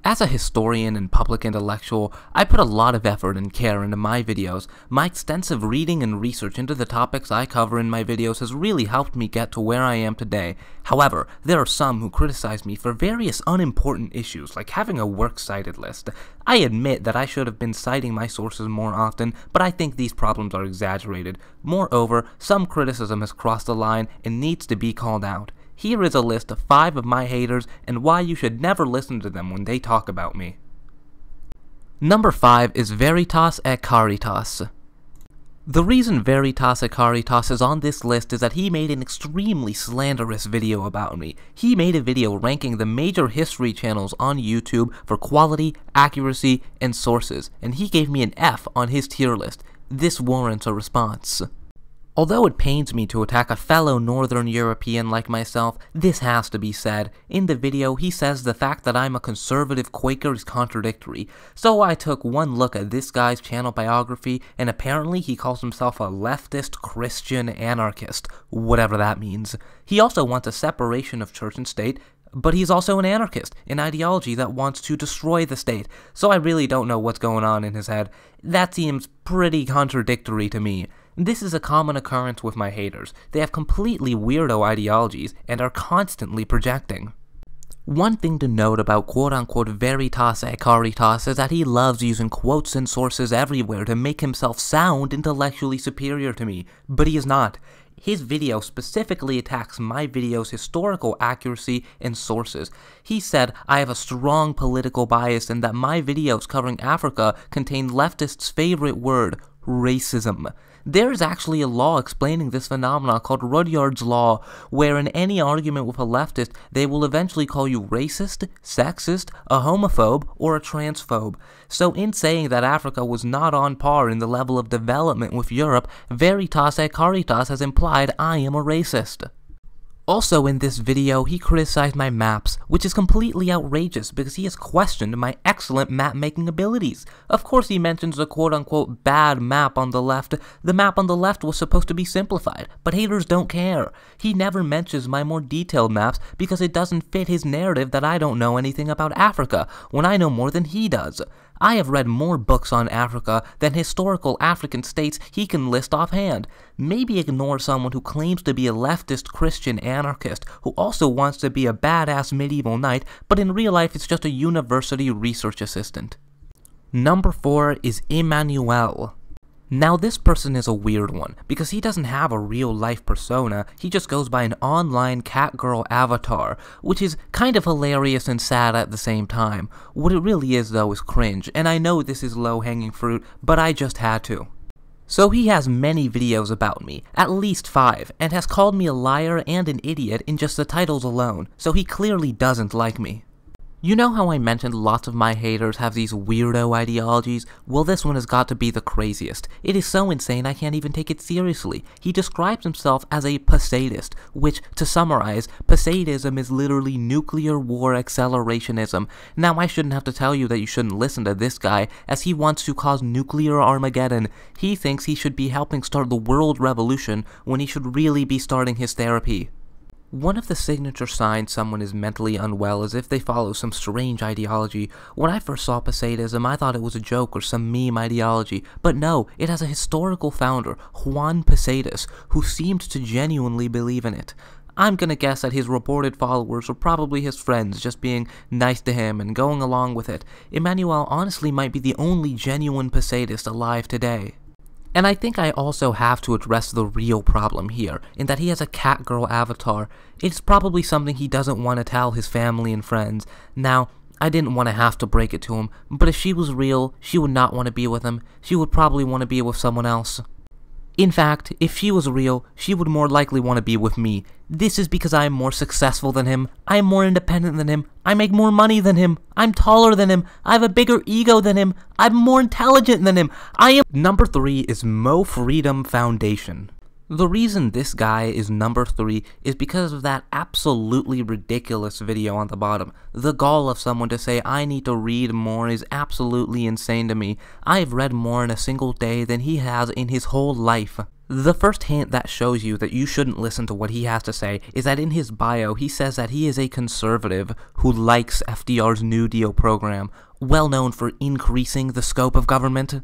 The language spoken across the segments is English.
As a historian and public intellectual, I put a lot of effort and care into my videos. My extensive reading and research into the topics I cover in my videos has really helped me get to where I am today. However, there are some who criticize me for various unimportant issues, like having a works cited list. I admit that I should have been citing my sources more often, but I think these problems are exaggerated. Moreover, some criticism has crossed the line and needs to be called out. Here is a list of 5 of my haters and why you should never listen to them when they talk about me. Number 5 is Veritas et Caritas. The reason Veritas et Caritas is on this list is that he made an extremely slanderous video about me. He made a video ranking the major history channels on YouTube for quality, accuracy, and sources, and he gave me an F on his tier list. This warrants a response. Although it pains me to attack a fellow Northern European like myself, this has to be said. In the video, he says the fact that I'm a conservative Quaker is contradictory. So I took one look at this guy's channel biography, and apparently he calls himself a leftist Christian anarchist, whatever that means. He also wants a separation of church and state, but he's also an anarchist, an ideology that wants to destroy the state, so I really don't know what's going on in his head. That seems pretty contradictory to me. This is a common occurrence with my haters. They have completely weirdo ideologies and are constantly projecting. One thing to note about quote-unquote Veritas et Caritas is that he loves using quotes and sources everywhere to make himself sound intellectually superior to me, but he is not. His video specifically attacks my video's historical accuracy and sources. He said I have a strong political bias and that my videos covering Africa contain leftists' favorite word, racism. There is actually a law explaining this phenomenon called Rudyard's Law, where in any argument with a leftist, they will eventually call you racist, sexist, a homophobe, or a transphobe. So in saying that Africa was not on par in the level of development with Europe, Veritas et Caritas has implied I am a racist. Also in this video, he criticized my maps, which is completely outrageous because he has questioned my excellent map-making abilities. Of course he mentions the quote-unquote bad map on the left. The map on the left was supposed to be simplified, but haters don't care. He never mentions my more detailed maps because it doesn't fit his narrative that I don't know anything about Africa, when I know more than he does. I have read more books on Africa than historical African states he can list offhand. Maybe ignore someone who claims to be a leftist Christian anarchist who also wants to be a badass medieval knight, but in real life is just a university research assistant. Number 4 is Emmanuel. Now this person is a weird one, because he doesn't have a real-life persona, he just goes by an online catgirl avatar, which is kind of hilarious and sad at the same time. What it really is though is cringe, and I know this is low-hanging fruit, but I just had to. So he has many videos about me, at least 5, and has called me a liar and an idiot in just the titles alone, so he clearly doesn't like me. You know how I mentioned lots of my haters have these weirdo ideologies? Well, this one has got to be the craziest. It is so insane I can't even take it seriously. He describes himself as a Poseidist, which, to summarize, Poseidism is literally nuclear war accelerationism. Now, I shouldn't have to tell you that you shouldn't listen to this guy, as he wants to cause nuclear Armageddon. He thinks he should be helping start the world revolution when he should really be starting his therapy. One of the signature signs someone is mentally unwell is if they follow some strange ideology. When I first saw Poseidism, I thought it was a joke or some meme ideology, but no, it has a historical founder, Juan Poseidus, who seemed to genuinely believe in it. I'm gonna guess that his reported followers were probably his friends, just being nice to him and going along with it. Emmanuel honestly might be the only genuine Poseidist alive today. And I think I also have to address the real problem here, in that he has a catgirl avatar. It's probably something he doesn't want to tell his family and friends. Now, I didn't want to have to break it to him, but if she was real, she would not want to be with him. She would probably want to be with someone else. In fact, if she was real, she would more likely want to be with me. This is because I am more successful than him, I am more independent than him, I make more money than him, I'm taller than him, I have a bigger ego than him, I'm more intelligent than him, Number 3 is Mo Freedom Foundation. The reason this guy is number 3 is because of that absolutely ridiculous video on the bottom. The gall of someone to say I need to read more is absolutely insane to me. I have read more in a single day than he has in his whole life. The first hint that shows you that you shouldn't listen to what he has to say is that in his bio he says that he is a conservative who likes FDR's New Deal program, well known for increasing the scope of government.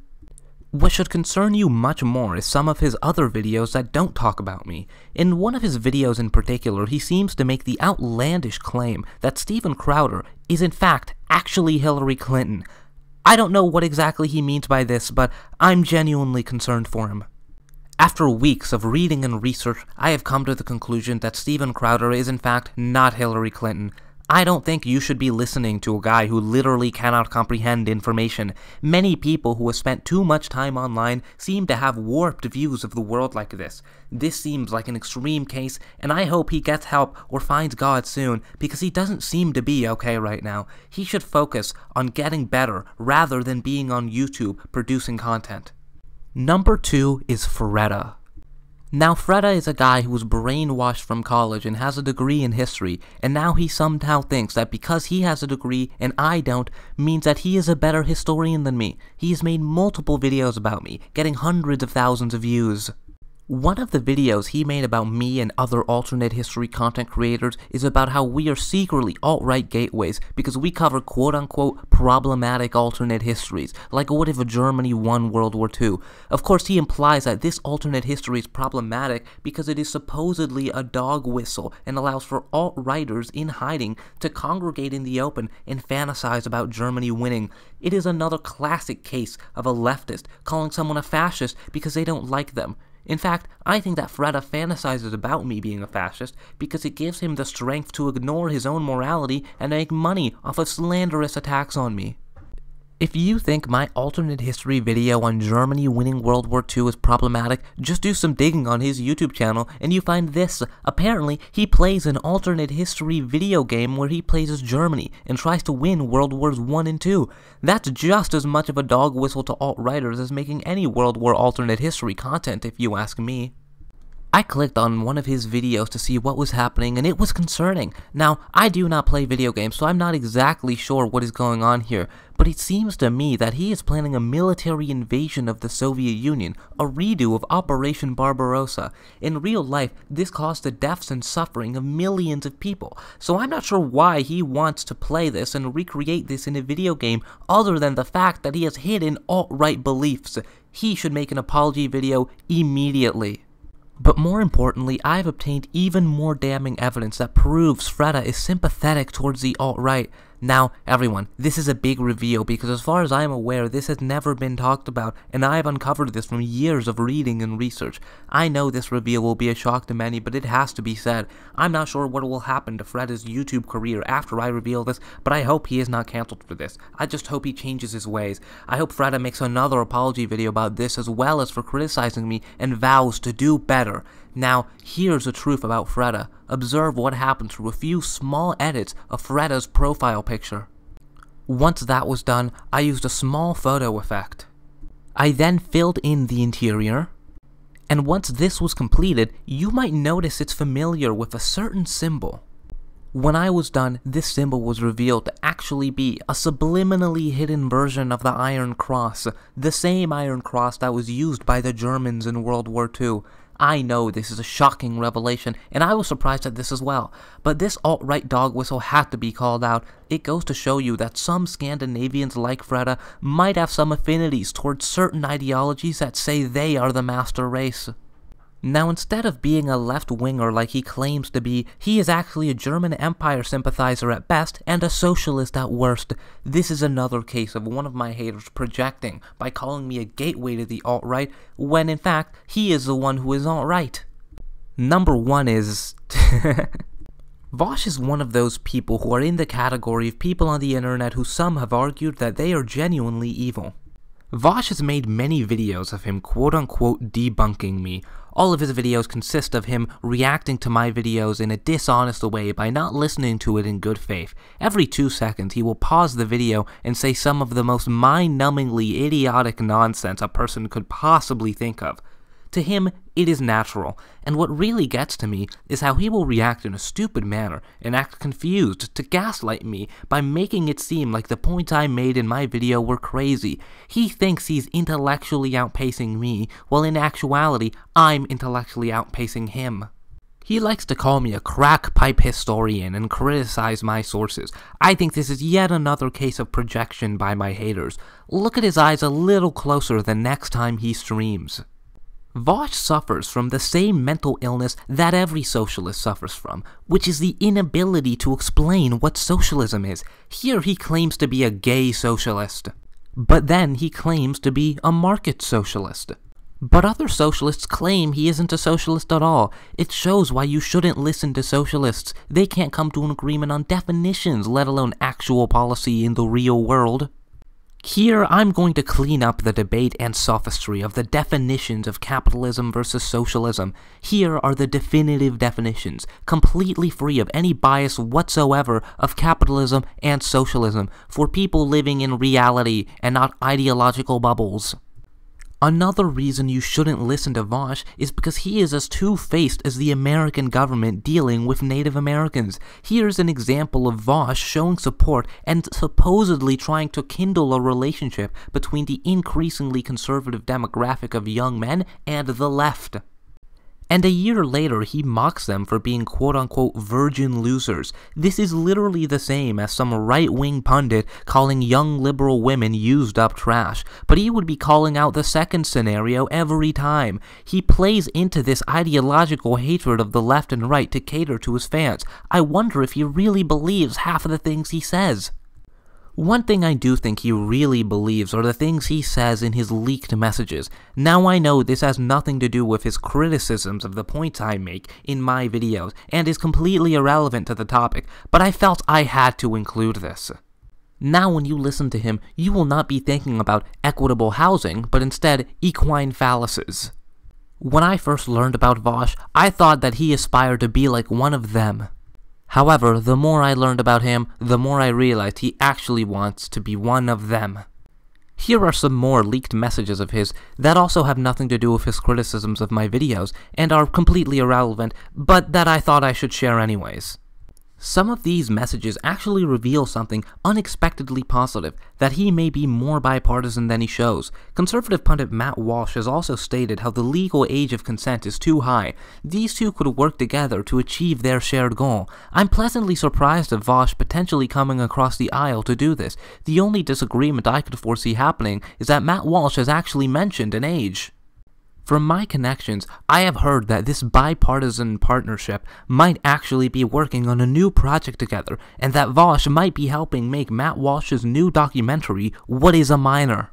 What should concern you much more is some of his other videos that don't talk about me. In one of his videos in particular, he seems to make the outlandish claim that Steven Crowder is in fact actually Hillary Clinton. I don't know what exactly he means by this, but I'm genuinely concerned for him. After weeks of reading and research, I have come to the conclusion that Steven Crowder is in fact not Hillary Clinton. I don't think you should be listening to a guy who literally cannot comprehend information. Many people who have spent too much time online seem to have warped views of the world like this. This seems like an extreme case, and I hope he gets help or finds God soon, because he doesn't seem to be okay right now. He should focus on getting better rather than being on YouTube producing content. Number 2 is Freda. Now, Freda is a guy who was brainwashed from college and has a degree in history, and now he somehow thinks that because he has a degree and I don't, means that he is a better historian than me. He has made multiple videos about me, getting hundreds of thousands of views. One of the videos he made about me and other alternate history content creators is about how we are secretly alt-right gateways because we cover quote-unquote problematic alternate histories, like what if Germany won World War II. Of course, he implies that this alternate history is problematic because it is supposedly a dog whistle and allows for alt-righters in hiding to congregate in the open and fantasize about Germany winning. It is another classic case of a leftist calling someone a fascist because they don't like them. In fact, I think that Freda fantasizes about me being a fascist because it gives him the strength to ignore his own morality and make money off of slanderous attacks on me. If you think my alternate history video on Germany winning World War II is problematic, just do some digging on his YouTube channel and you find this. Apparently, he plays an alternate history video game where he plays as Germany and tries to win World Wars I and II. That's just as much of a dog whistle to alt-righters as making any World War alternate history content, if you ask me. I clicked on one of his videos to see what was happening, and it was concerning. Now, I do not play video games, so I'm not exactly sure what is going on here, but it seems to me that he is planning a military invasion of the Soviet Union, a redo of Operation Barbarossa. In real life, this caused the deaths and suffering of millions of people, so I'm not sure why he wants to play this and recreate this in a video game other than the fact that he has hidden alt-right beliefs. He should make an apology video immediately. But more importantly, I've obtained even more damning evidence that proves Freda is sympathetic towards the alt-right. Now, everyone, this is a big reveal because as far as I am aware, this has never been talked about, and I have uncovered this from years of reading and research. I know this reveal will be a shock to many, but it has to be said. I'm not sure what will happen to Freda's YouTube career after I reveal this, but I hope he is not cancelled for this. I just hope he changes his ways. I hope Freda makes another apology video about this as well as for criticizing me and vows to do better. Now, here's the truth about Freda. Observe what happens through a few small edits of Freda's profile picture. Once that was done, I used a small photo effect. I then filled in the interior, and once this was completed, you might notice it's familiar with a certain symbol. When I was done, this symbol was revealed to actually be a subliminally hidden version of the Iron Cross, the same Iron Cross that was used by the Germans in World War II. I know this is a shocking revelation, and I was surprised at this as well, but this alt-right dog whistle had to be called out. It goes to show you that some Scandinavians like Freda might have some affinities towards certain ideologies that say they are the master race. Now, instead of being a left-winger like he claims to be, he is actually a German Empire sympathizer at best and a socialist at worst. This is another case of one of my haters projecting by calling me a gateway to the alt-right, when in fact, he is the one who is alt-right. Number 1 is... Vosh is one of those people who are in the category of people on the internet who some have argued that they are genuinely evil. Vosh has made many videos of him quote-unquote debunking me. All of his videos consist of him reacting to my videos in a dishonest way by not listening to it in good faith. Every 2 seconds, he will pause the video and say some of the most mind-numbingly idiotic nonsense a person could possibly think of. To him, It is natural, and what really gets to me is how he will react in a stupid manner and act confused to gaslight me by making it seem like the points I made in my video were crazy. He thinks he's intellectually outpacing me, while in actuality, I'm intellectually outpacing him. He likes to call me a crack pipe historian and criticize my sources. I think this is yet another case of projection by my haters. Look at his eyes a little closer the next time he streams. Vosh suffers from the same mental illness that every socialist suffers from, which is the inability to explain what socialism is. Here he claims to be a gay socialist, but then he claims to be a market socialist. But other socialists claim he isn't a socialist at all. It shows why you shouldn't listen to socialists. They can't come to an agreement on definitions, let alone actual policy in the real world. Here, I'm going to clean up the debate and sophistry of the definitions of capitalism versus socialism. Here are the definitive definitions, completely free of any bias whatsoever of capitalism and socialism, for people living in reality and not ideological bubbles. Another reason you shouldn't listen to Vosh is because he is as two-faced as the American government dealing with Native Americans. Here's an example of Vosh showing support and supposedly trying to kindle a relationship between the increasingly conservative demographic of young men and the left. And a year later, he mocks them for being quote-unquote virgin losers. This is literally the same as some right-wing pundit calling young liberal women used-up trash, but he would be calling out the second scenario every time. He plays into this ideological hatred of the left and right to cater to his fans. I wonder if he really believes half of the things he says. One thing I do think he really believes are the things he says in his leaked messages. Now I know this has nothing to do with his criticisms of the points I make in my videos, and is completely irrelevant to the topic, but I felt I had to include this. Now when you listen to him, you will not be thinking about equitable housing, but instead equine phalluses. When I first learned about Vosh, I thought that he aspired to be like one of them. However, the more I learned about him, the more I realized he actually wants to be one of them. Here are some more leaked messages of his that also have nothing to do with his criticisms of my videos, and are completely irrelevant, but that I thought I should share anyways. Some of these messages actually reveal something unexpectedly positive, that he may be more bipartisan than he shows. Conservative pundit Matt Walsh has also stated how the legal age of consent is too high. These two could work together to achieve their shared goal. I'm pleasantly surprised at Vosh potentially coming across the aisle to do this. The only disagreement I could foresee happening is that Matt Walsh has actually mentioned an age. From my connections, I have heard that this bipartisan partnership might actually be working on a new project together, and that Vosh might be helping make Matt Walsh's new documentary, What is a Minor?